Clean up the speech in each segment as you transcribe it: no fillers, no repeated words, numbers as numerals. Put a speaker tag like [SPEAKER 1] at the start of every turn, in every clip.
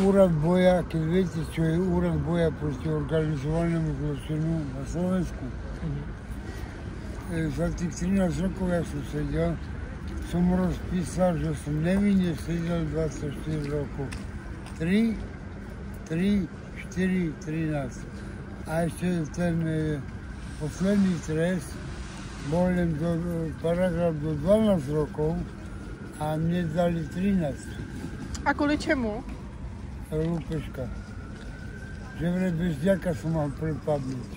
[SPEAKER 1] úrad boja, keď viete, čo je úrad boja proti organizovanému zločinu na Slovensku. Za tých 13 rokov, ja som sedel, som rozpísal, že som nevinne sedel 24 rokov. 3, 4, 13. A ešte ten posledný trest bol len paragraf do 12 rokov a mne dali 13.
[SPEAKER 2] A kvůli čemu?
[SPEAKER 1] Lúpeška. Že vraj bez ďaka som mal prepadnúť.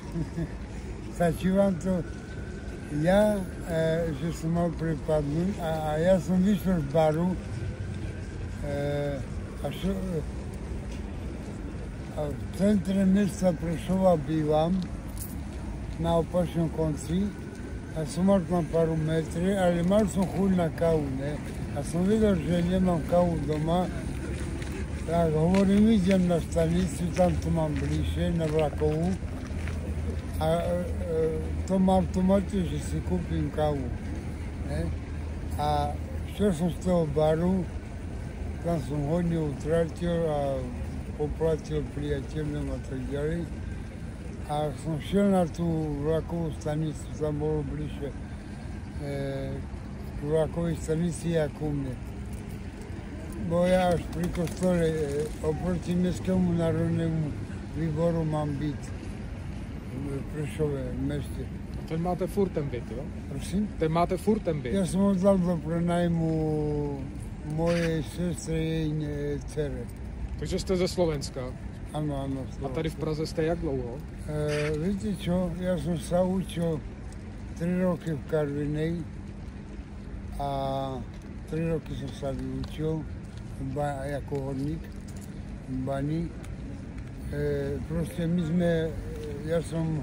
[SPEAKER 1] Stačí vám to? Ja, že som mal prepadnúť a ja som vyšiel z baru a v centre mesta Prešova bývam na opačnom konci a som mal tam pár metrov, ale mal som chuť na kávu, ne? A som videl, že nemám kávu doma, tak hovorím, idem na stanicu, tam to mám bližšie, na Vlakovú. A to mám v tomate, že si kúpim kávu. Ne? A šiel som z toho baru, tam som hodne utratil a poplatil priateľom a tak ďalej. A som šiel na tú vlakovú stanicu, tam bolo bližšie k vlakovej stanici a ku mne. Bo ja až pri kostole oproti Mestskému národnému výboru mám byt v Prešove, v meste.
[SPEAKER 3] Ten máte furt ten byt, jo?
[SPEAKER 1] Prosím?
[SPEAKER 3] Ten máte furt ten byt?
[SPEAKER 1] Ja som oddal do prenajmu mojej sestre, jej dcere.
[SPEAKER 3] Takže jste ze Slovenska?
[SPEAKER 1] Áno, áno.
[SPEAKER 3] A tady v Praze jste jak dlouho?
[SPEAKER 1] Viete čo, ja som sa učil 3 roky v Karvinej a 3 roky som sa vyučil ako horník v bani. Proste my sme, ja som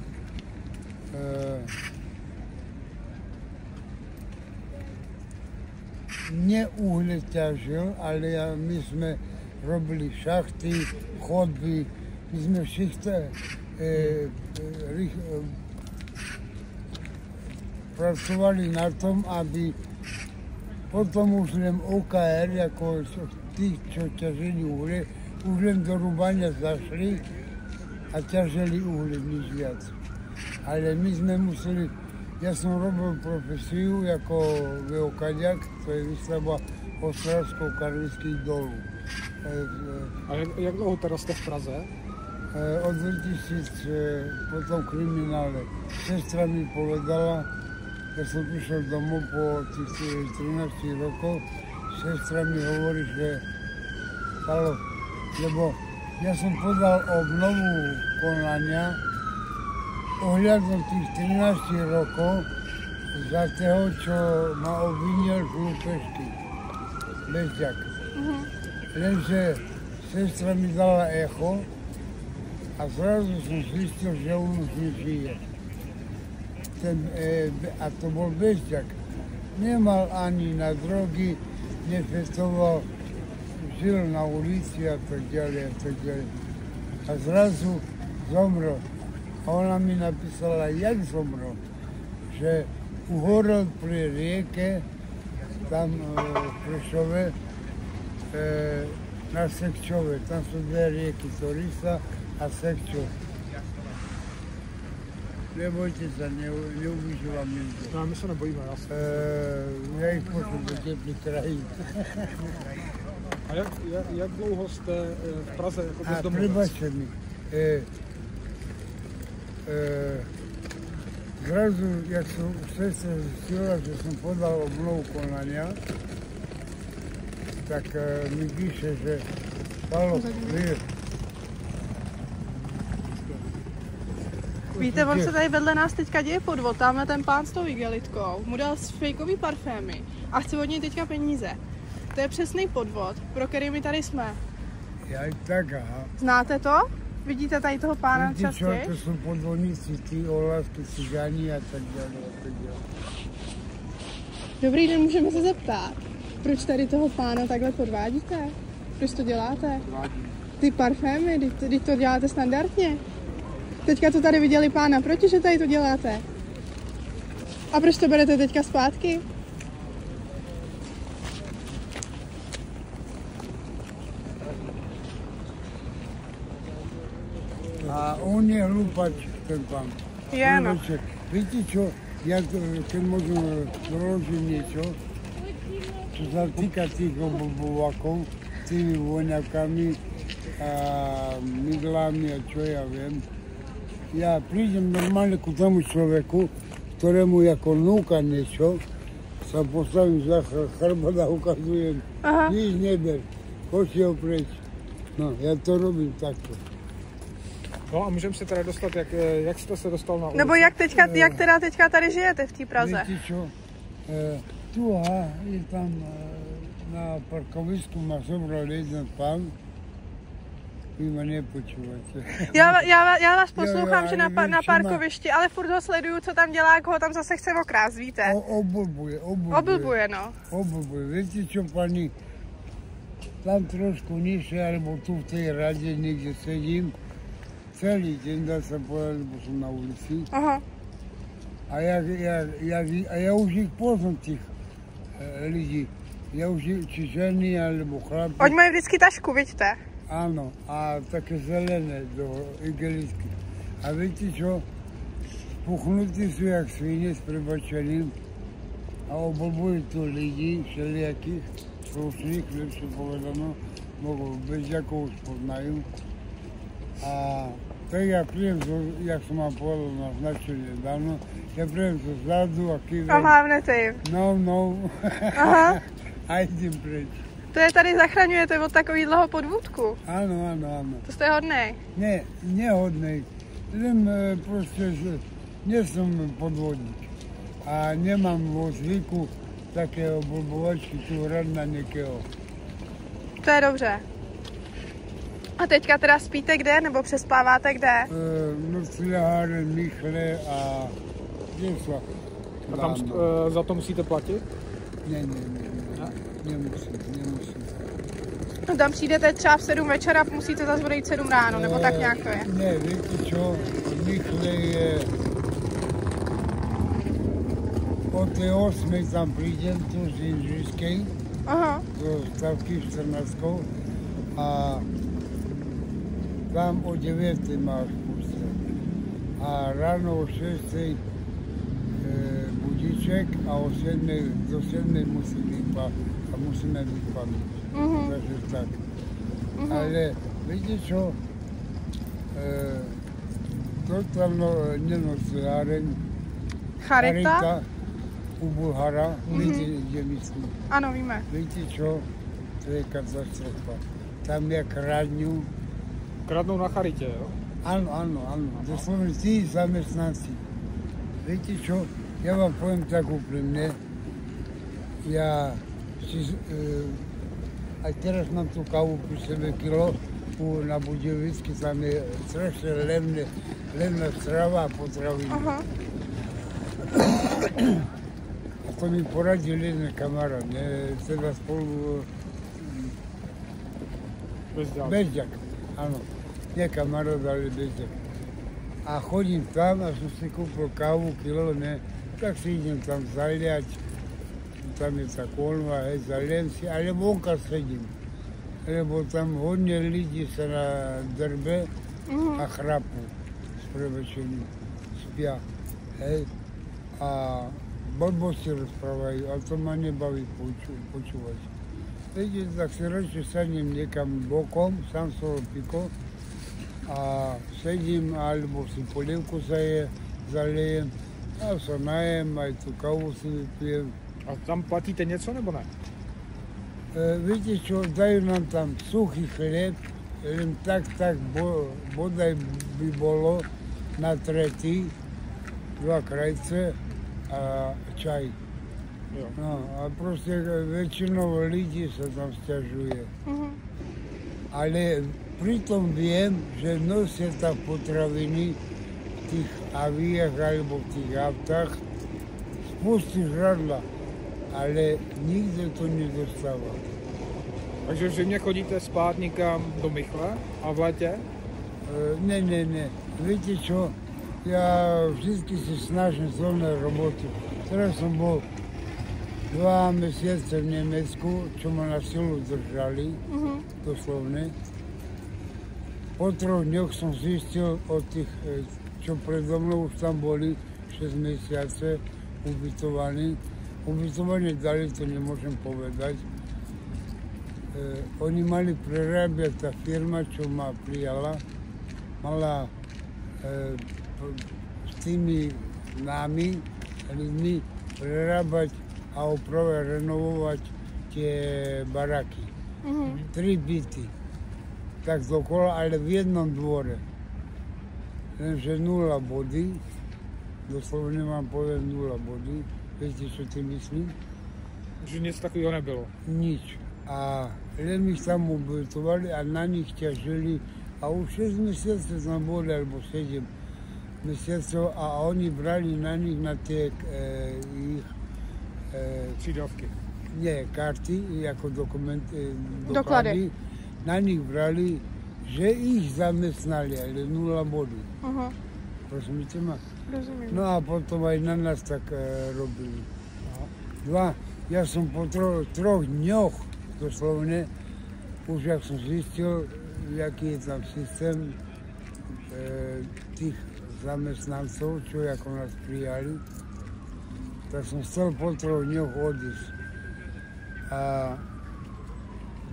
[SPEAKER 1] neuhle ťažil, ale my sme robili šachty, chodby, my sme všetko pracovali na tom, aby potom už len OKR, ako tí, čo ťažili uhle, už len do rúbania zašli a ťažili uhle, nič viac. Ale my sme museli, ja som robil profesiu ako VOKďak, to je výstavba Ostravsko-Karvinských dolů.
[SPEAKER 3] A jak dlouho teda jste v Praze?
[SPEAKER 1] Od 2000 po tom kriminále. Sestra mi povedala, ja som prišiel domov po tých 13 rokov, sestra mi hovorí, že Palo, lebo ja som podal obnovu konania ohľadom tých 13 rokov za toho, čo ma obvinil z lúpežky. Bezďak. Lenže sestra mi dala echo a zrazu som zistil, že on už nežije. A to bol Bezďak. Nemal ani na drogy, nefestoval, žil na ulici a tak ďalej a tak ďalej. A zrazu zomrel. A ona mi napísala, jak zomrel, že uhorel pri rieke, tam v Prešove, na Sekčove. Tam sú dve rieky, Torisa a Sekčov. Nebojte sa, neubližujem vám nikto.
[SPEAKER 3] No, my sa nebojíme, jasne.
[SPEAKER 1] Ja ich pošlu do teplých krajín.
[SPEAKER 3] A jak dlouho jste v Praze jako bezdomovec?
[SPEAKER 1] A prebačte mi. Zrazu, jak som sestra zistila, že som podal obnovu konania, tak mi píše, že Palo, vieš.
[SPEAKER 2] Víte, on se tady vedle nás teďka děje podvod, tamhle ten pán s tou igelitkou mu dal fejkový parfémy a chce od něj teďka peníze. To je přesný podvod, pro který my tady jsme.
[SPEAKER 1] Ja i tak, aha.
[SPEAKER 2] Znáte to? Vidíte tady toho pána častěji?
[SPEAKER 1] To sú podvodníci, tí olásky, cigáni a tak ďalej a tak ďalej.
[SPEAKER 2] Dobrý den, můžeme se zeptat, proč tady toho pána takhle podvádíte? Proč to děláte? Ty parfémy, když to děláte standardně. Teďka to tady viděli pána, proč že tady to děláte? A proč to berete teďka zpátky?
[SPEAKER 1] A on je hlupač, ten pán.
[SPEAKER 2] Je, no.
[SPEAKER 1] Viete čo, ja keď možno doložím niečo, čo sa týka tých oblbovákov, tými voňavkami a mydlami a čo ja viem, ja prídem normálne ku tomu človeku, ktorému ako núka niečo, sa postavím za chrbát a ukazujem, nič neber, poď ho preč. No, já to robím takto.
[SPEAKER 3] No a můžeme se teda dostat, jak jste se dostal na ulici?
[SPEAKER 2] Nebo jak teda teďka tady žijete v té Praze?
[SPEAKER 1] Víte čo, tu je tam na parkovisku ma zobral jeden pán, vy ma nepočúvate.
[SPEAKER 2] Já vás poslouchám, že na parkovišti, ale furt ho sleduju, co tam dělá, jak ho tam zase chce okrást, víte? Oblbuje, no.
[SPEAKER 1] Oblbuje. Viete čo, pani, tam trošku nižšie, alebo tu v tej rade niekde sedím, celý deň, dá sa povedať, lebo som na ulici.
[SPEAKER 2] Aha.
[SPEAKER 1] A ja už ich poznám, tých lidí. Ja už, či ženy, alebo chlapi.
[SPEAKER 2] Oni mají vždycky tašku, vidíte?
[SPEAKER 1] Áno, a také zelené do igelitky. A viete čo? Spuchnutí sú jak svine s prebačením a oblbujú tu ľudí, všelijakých, slušných, lepšie povedano, bežďakov už poznajú. A tak ja príjem, jak som vám povedal, naznačenie dávno, ja príjem zo zadu a kývem.
[SPEAKER 2] A mávnete jim.
[SPEAKER 1] No.
[SPEAKER 2] Aha.
[SPEAKER 1] A idem preč.
[SPEAKER 2] To je tady zachraňujete od takovýhleho podvůdku.
[SPEAKER 1] Áno.
[SPEAKER 2] To jste hodnej.
[SPEAKER 1] Ne, nehodnej. Len proste, že nie som podvodník. A nemám vo zvyku také oblbovačky tu hrať na někého.
[SPEAKER 2] To je dobře. A teďka teda spíte kde, nebo přespáváte kde?
[SPEAKER 1] No v Cileháren, Michle a kde sa?
[SPEAKER 3] A tam za to musíte platit?
[SPEAKER 1] Ne, nemusím.
[SPEAKER 2] No tam přijdete třeba v 7 večera, musíte zase odejít 7 ráno, nebo tak nějak to je.
[SPEAKER 1] Ne, viete čo, Michle je od tej 8 tam prídem, tu z Inžiskej, do stavky 14 a tam o 9 máš pustit. A ráno o 6 budíček a o 7 do 7 musíme být paměť. Takže tak. Ale víte čo? To tam nenosiláren.
[SPEAKER 2] Charita?
[SPEAKER 1] U Bulhara, víte, kde myslím.
[SPEAKER 2] Ano, víme.
[SPEAKER 1] Víte čo? To je katastrofa. Tam je kradňu.
[SPEAKER 3] Kradnou na charitě, jo?
[SPEAKER 1] Áno. Doslovne tí zamestnanci. Viete čo? Ja vám poviem tak úprimne. Ja si, aj teraz mám tú kávu pri sebe kilo na Budějovicky, tam je strašne levná strava a potraviny. A to mi poradil jeden kamarát, teda spolu Bežďak, áno. Nie kamarát, ale Bežďak. A chodím tam a som si kúpil kávu, kilo, tak si idem tam zaliať. Tam je tá konva, zaliem si, ale vonka sedím. Lebo tam hodne ľudí sa na drbe a chrapu s prebačením, spia. A blbosti rozprávajú, ale to ma nebaví počúvať. Viete, tak si radšej sadnem niekam bokom, sám svojho piko a sedím, alebo si polievku zalejem a sa najem, aj tú kávu si vypijem.
[SPEAKER 3] A tam platíte něco, nebo ne?
[SPEAKER 1] Viete čo, dajú nám tam suchý chlieb, len tak bodaj by bolo na tretí, 2 krajce a čaj.
[SPEAKER 3] Jo.
[SPEAKER 1] No a proste väčšinou ľudí sa tam sťažuje. Ale pritom viem, že nosia tam potraviny v tých aviách alebo v tých autách spusty žradla, ale nikdo to nedostáva.
[SPEAKER 3] Takže v zimě chodíte spát někam do Michle a v létě?
[SPEAKER 1] Ne. Viete čo? Ja vždycky si snažím zvolné roboty. Teraz som bol 2 mesiace v Nemecku, čo ma na silu držali, doslovne. po 3 dňoch som zistil od tých, čo predo mnou už tam boli 6 mesiace ubytovaní. Ubytovanie dali, to nemôžem povedať. Oni mali prerábať, tá firma, čo ma prijala, mala s tými nami, ľuďmi, prerábať a opravať, renovovať tie baraky. 3 byty. Tak dokola, ale v jednom dvore. Lenže 0 body, doslovne vám poviem 0 body. Viete, čo ty myslím?
[SPEAKER 3] Že nic takového nebylo.
[SPEAKER 1] Nič. A len ich tam ubytovali a na nich ťažili. A už 6 mesiacov tam boli, alebo 7 mesiacov a oni brali na nich na tie ich...
[SPEAKER 3] Přídavky.
[SPEAKER 1] Nie, karty, ako dokumenty,
[SPEAKER 2] Doklady.
[SPEAKER 1] Na nich brali, že ich zamestnali, ale 0 body. Rozumíte ma?
[SPEAKER 2] Rozumím.
[SPEAKER 1] No a potom aj na nás tak robili. Ja som po 3 dňoch, doslovne, už jak som zistil, jaký je tam systém tých zamestnancov, čo ako nás prijali, tak som chcel po 3 dňoch odísť. A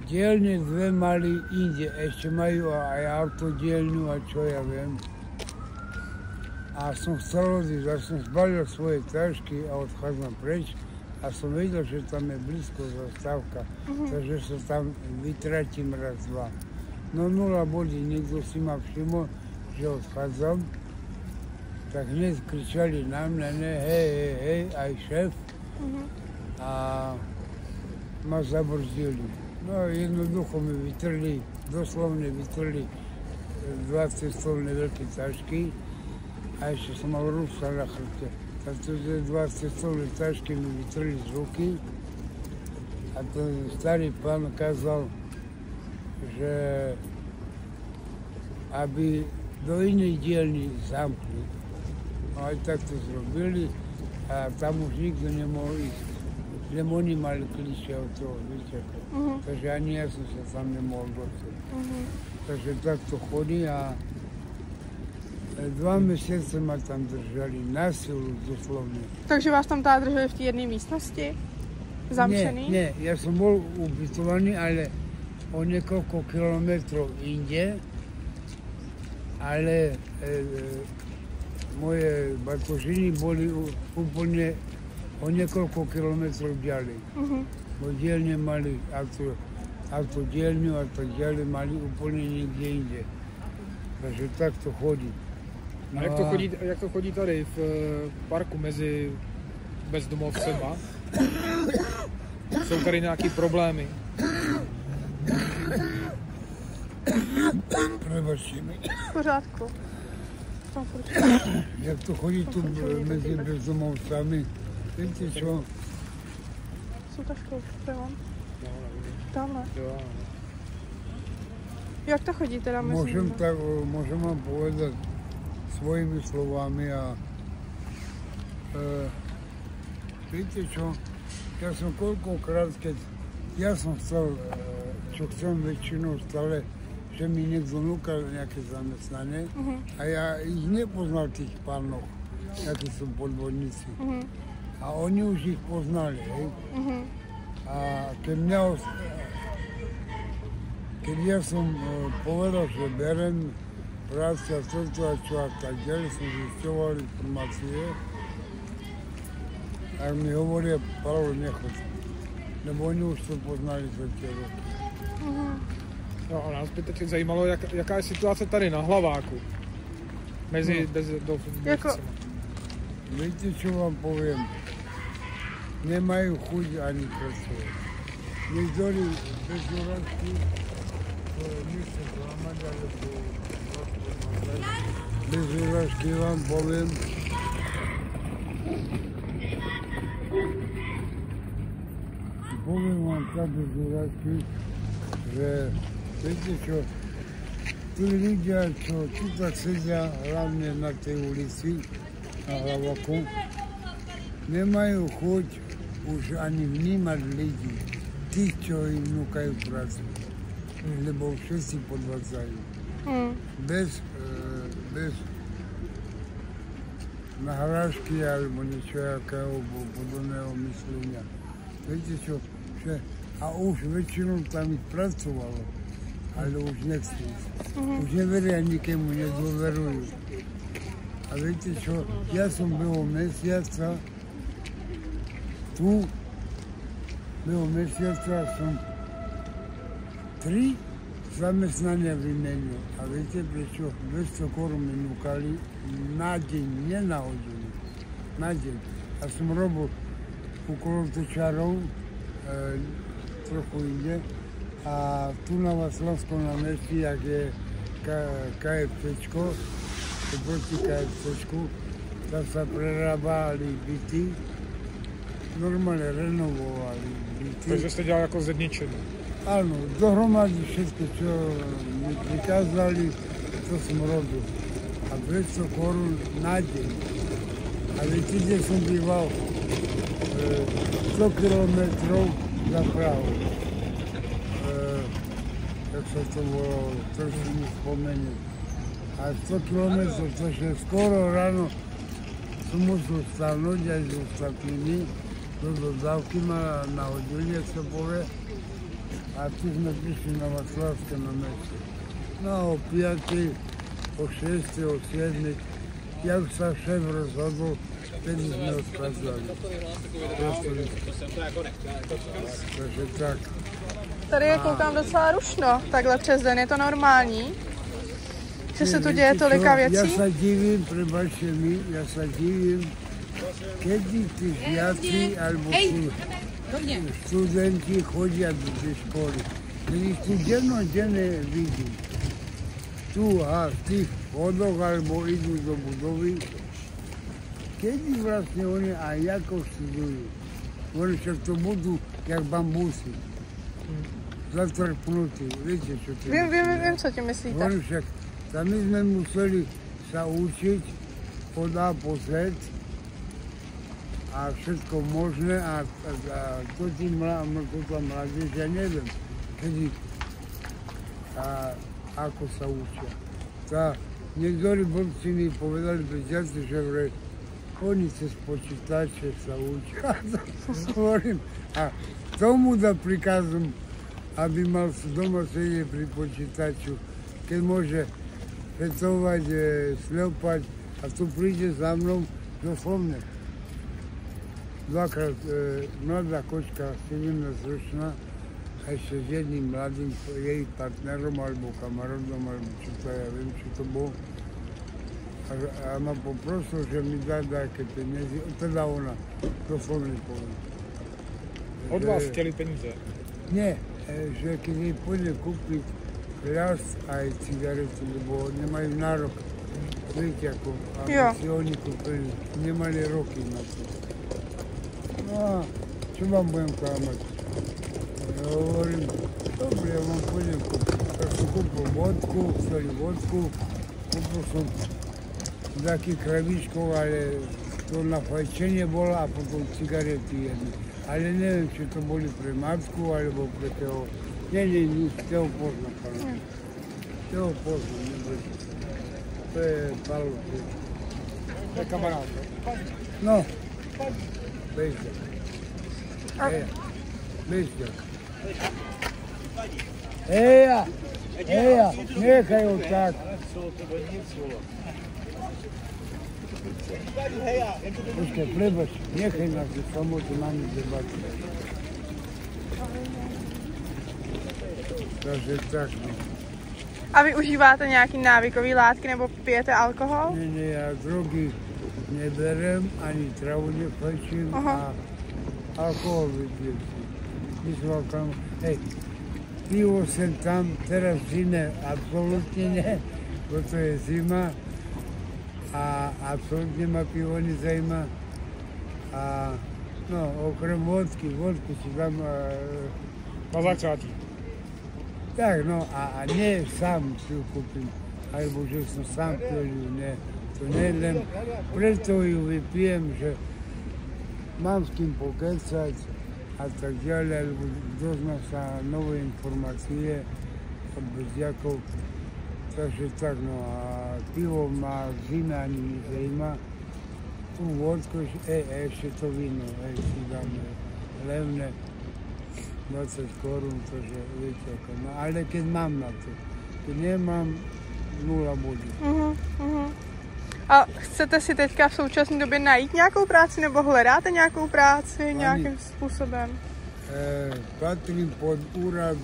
[SPEAKER 1] dielne 2 mali inde, ešte majú aj autodielňu a čo ja viem. A som chcel odísť, a som zbalil svoje tašky a odchádzam preč. A som vedel, že tam je blízko zastávka, takže sa tam vytratím raz, 2. No 0 bodí, niekto si ma všimol, že odchádzam. Tak hneď kričali na mňa, hej, aj šéf. A ma zabrzdili. No jednoducho mi vytrli, doslovne vytrli 2 cestovné veľké tašky a ešte som mal rusa na chrbte. Takže 2 cestovné tašky mi vytrli z ruky a ten starý pán kázal, že aby do inej dielny zamkli. No aj tak to zrobili a tam už nikto nemohol ísť. Len oni mali klíče od toho, viete. Takže ani ja som sa tam nemohol dostať. Takže tak to chodí a 2 mesiace ma tam držali na silu, doslovne.
[SPEAKER 2] Takže vás tam teda drželi v té jedné místnosti? Zamčený?
[SPEAKER 1] Nie, ja som bol ubytovaný, ale o niekoľko kilometrov inde, ale moje batožiny boli úplne o niekoľko kilometrov ďalej. Bo dielne mali autodielňu a tak ďalej mali úplne niekde inde. Takže tak to chodí.
[SPEAKER 3] No a jak to chodí tady v parku mezi bezdomovcema? Jsou tady nějaký problémy?
[SPEAKER 1] Prebačte mi.
[SPEAKER 2] V pořádku.
[SPEAKER 1] Jak to chodí tu mezi bezdomovcami? Viete čo?
[SPEAKER 2] Jsou taškou, to je on. Tamhle.
[SPEAKER 3] Jo.
[SPEAKER 2] Jak to chodí teda mezi nimi?
[SPEAKER 1] Môžem vám povedať svojimi slovami a viete čo? Ja som koľkokrát, keď ja som chcel, čo chcem väčšinou stále, že mi niekto núkal nejaké zamestnanie a ja ich nepoznal tých pánov, akí sú podvodníci. A oni už ich poznali, hej. A keď ja som povedal, že berem práci a toto a čo a tak ďalej, som zisťoval informácie a mi hovoria, Paolo, nechoď, lebo oni už to poznali za tie roky.
[SPEAKER 3] No a nás by teď zajímalo, jaká je situace tady na Hlaváku mezi bezdomovcema.
[SPEAKER 1] Viete, čo vám poviem? Nemajú chuť ani pracovať. Niektorí bez úradky nechce klamať, alebo bez úradky vám poviem. Poviem vám tak bez úradky, že viete čo, tí ľudia, čo tu tak sedia, hlavne na tej ulici, na Hlavaku, nemajú chuť už ani vnímať ľudí, tých, čo im núkajú prácu, lebo všetci podvádzajú. bez nahrážky alebo niečo jakého podobného myslenia. Viete čo, a už väčšinou tam ich pracovalo, ale už nechcú. Už neveria nikému, nedôverujú. A viete čo, ja som behom mesiaca tu, behom mesiaca som 3 zamestnania vymenil. A viete prečo? 200 korún mi núkali na deň, nie na hodinu. Na deň. A som robil okolo Točarov, trochu inde. A tu na Václavskom námestí, jak je KFCčko, proti KFCčku, tam sa prerábali byty, normálne renovovali byty.
[SPEAKER 3] Takže ste dělali jako z ničeho.
[SPEAKER 1] Áno, dohromady všetko, čo mi prikázali, to som robil. A 200 korún na deň. A viete, kde som býval? 100 kilometrov za Prahu. Jak sa to volalo, to si mi spomeniem. A 100 kilometrov, to je skoro ráno som musel stanúť aj s ostatnými. Do dodávky ma nahodili, jak sa povie. A tu sme prišli na Václavské námestie. No a o 5, o 6, o 7, jak sa šéf rozhodol, vtedy sme odchádzali. Takže tak.
[SPEAKER 2] Tady je koukám docela rušno, takhle přes den, je to normální? Že se tu děje tolika věcí?
[SPEAKER 1] Ja sa divím, prebáčte mi, ja sa divím, kedy tí žiaci alebo študenti chodia do tej školy. Keď ich tu dennodenne vidím. Tu a v tých vodoch alebo idú do budovy. Kedy vlastne oni aj ako študujú. Oni však to budú jak bambusy. Zatrpnutí. Viete, čo to je?
[SPEAKER 2] Vím, co ti myslíte.
[SPEAKER 1] Oni však, tam my sme museli sa učiť od A po Z a všetko možné a to tí mladí, ja neviem, kedy a ako sa učia. Niektorí borci mi povedali priateľci, že oni cez počítače sa učia. Hovorím, a tomu da prikazom, aby mal doma sedieť pri počítaču, keď môže petovať, slepať a tu príde za mnou doslovne. Dvakrát mladá kočka, 17-ročná, a ešte s jedným mladým jej partnerom alebo kamarátom, alebo čo to ja viem, čo to bol. A ma poprosil, že mi dá také peniaze, teda ona, doslovne poviem.
[SPEAKER 3] Od vás chtěli peníze?
[SPEAKER 1] Nie, že keď jej pôjde kúpiť pľas aj cigaretu, lebo nemajú nárok. Viete, ako aby si oni kúpili, nemali roky na to. No a čo vám budem klamať? Ja hovorím, dobre, ja vám pôjdem kúpiť. Tak som kúpil vodku, kúpil som taký krabičkov, ale to na fajčenie bolo a potom cigarety jedli. Ale neviem, či to boli pre matku, alebo pre toho. Nie, toho poznám, Paolo. Toho poznám, nebojte. To je Paolo.
[SPEAKER 3] To je kamarád.
[SPEAKER 1] No, bežďak. Bežďak. Eja, nechaj ho tak. Počkaj, prebač, nechaj nás do samoty, máme debatu. Takže tak, no.
[SPEAKER 2] A vy užíváte nějaký návykový látky nebo pijete alkohol?
[SPEAKER 1] Nie, ja drogy neberem, ani travu nefajčím a alkohol vypijem si. Myslel tam, pivo sem tam, teraz v zime absolútne ne, bo to je zima. A absolútne ma pivo nezajíma. A no, okrem vodku si dám...
[SPEAKER 3] Na začátí.
[SPEAKER 1] Tak, no, a nie sám si ju kúpim, alebo že som sám pil ju, ne. To ne, len preto ju vypijem, že mám s kým pokecať a tak ďalej, alebo doznam sa nové informácie od bezďakov. Takže tak, no a pivo má zima ani zima. Tu vodku, ešte to víno, si dáme levné, 20 korún, takže viete ako, no ale keď mám na to, keď nemám, 0 bodů.
[SPEAKER 2] A chcete si teďka v současné době najít nějakou práci, nebo hledáte nějakou práci nějakým způsobem?
[SPEAKER 1] Patrím pod úrad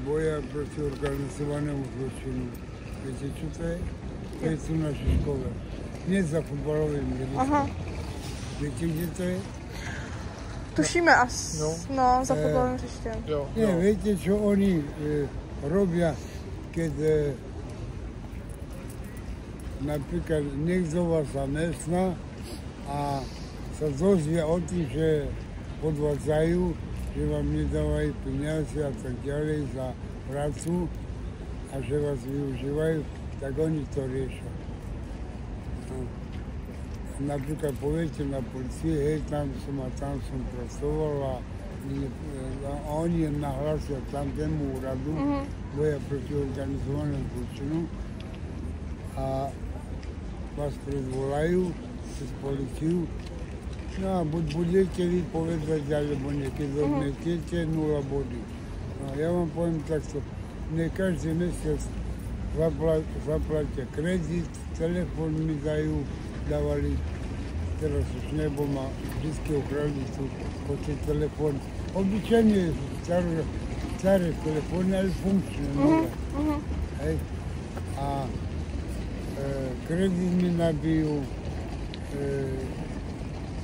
[SPEAKER 1] boja proti organizovanému zločinu. Viete, čo to je? To je tu v našej škole. Nie za futbalovým hřištěm. Viete, kde to je?
[SPEAKER 2] Tušíme asi, no, za futbalovým hřištěm.
[SPEAKER 1] Nie, viete, čo oni robia, keď napríklad niekto vás zamestná a sa dozvie o tým, že podvádzajú, že vám nedávajú peniaze a tak ďalej za prácu a že vás využívajú, tak oni to riešia. Napríklad poviete na policii, hej, tam som pracoval a oni nahlasia tamtému úradu boja proti organizovanému zločinu a vás predvolajú cez policiu. No a buď budete vy povedať, alebo niekedy odmetiete 0 body. No ja vám poviem takto, mne každý mesiac zaplatia kredit, telefón mi dávali, teraz už nebo ma vždycky okradli tu po tie telefóny. Obyčajne staré telefóny, ale funkčné, nové. Hej. A kredit mi nabijú,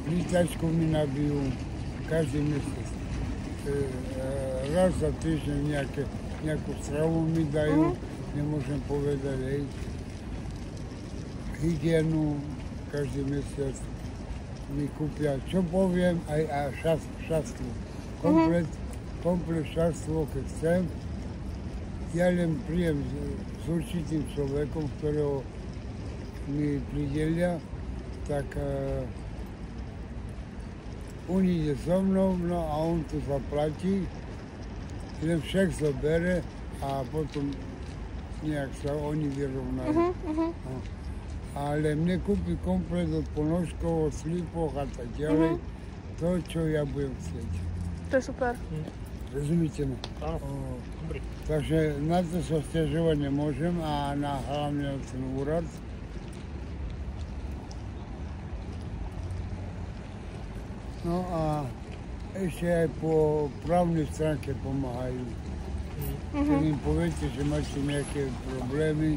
[SPEAKER 1] lítačku mi nabijú každý mesiac. Raz za týždeň nejakú stravu mi dajú, nemôžem povedať, hej. Hygienu každý mesiac mi kúpia, čo poviem, aj šatstvo. Komplet šatstvo, keď chcem. Ja len príjem s určitým človekom, ktorého mi pridelia, tak on ide so mnou, no a on to zaplatí, len však zobere a potom nejak sa oni vyrovnajú. Ale mne kúpi komplet od ponožkov, od slípoch a tak ďalej, to, čo ja budem chcieť.
[SPEAKER 2] To je super.
[SPEAKER 1] Rozumíte ma?
[SPEAKER 3] Áno, dobrý.
[SPEAKER 1] Takže na to sa sťažovať nemôžem a hlavne na ten úrad. No a ešte aj po právnej stránke pomáhajú. Keď im poviete, že máte nejaké problémy,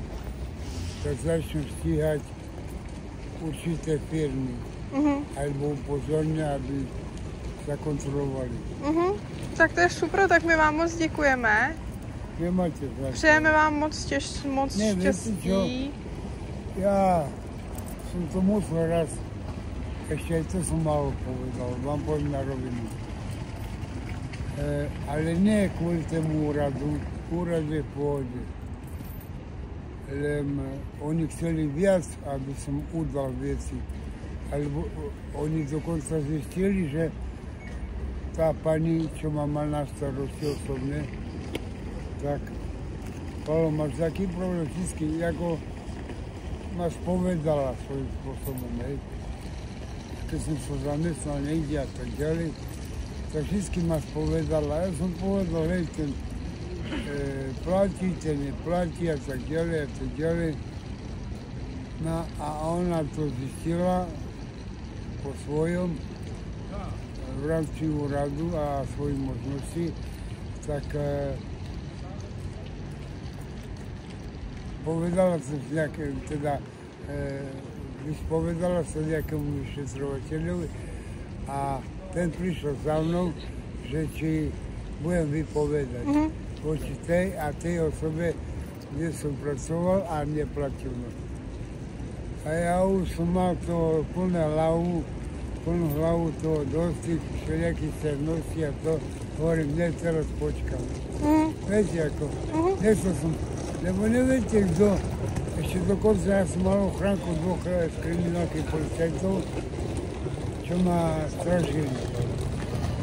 [SPEAKER 1] tak začnú stíhať určité firmy. Alebo upozornia, aby sa kontrolovali.
[SPEAKER 2] Tak to je super, tak my vám moc děkujeme.
[SPEAKER 1] Nemáte zase.
[SPEAKER 2] Přejeme vám moc
[SPEAKER 1] Ne,
[SPEAKER 2] štěstí.
[SPEAKER 1] Ja som to musel raz, ešte aj to som málo povedal, vám poviem na rovinu. Ale nie kvôli tému úradu, úrad je v pohode. Len oni chceli viac, aby som udal veci. Alebo oni dokonca zistili, že tá pani, čo ma mal na starosti osobne, tak Palo, máš taký problém vždycky, ako ma spovedala svojím spôsobom, hej. Keď som sa zamestnal niekde a tak ďalej, tak vždycky ma spovedala. Ja som povedal, hej, ten platí, ten neplatí a tak ďalej a tak ďalej. No a ona to zistila po svojom v rámci úradu a svojich možností, tak povedala sa vyspovedala sa nejakému vyšetrovateľovi a ten prišiel za mnou, že či budem vypovedať voči tej a tej osobe, kde som pracoval a neplatil ma. A ja už som mal to plnú hlavu toho dosť, tých všelijakých cenností a to, hovorím, ne, teraz počkam. Viete ako, nechcel som, lebo neviete kto, ešte dokonca ja som mal ochránku dvoch kriminálnych policajtov, čo ma strašili.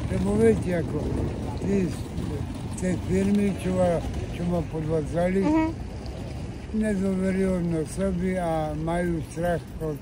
[SPEAKER 1] Lebo viete ako, tí z tej firmy, čo ma podvádzali, nedôverujú sebe a majú strach od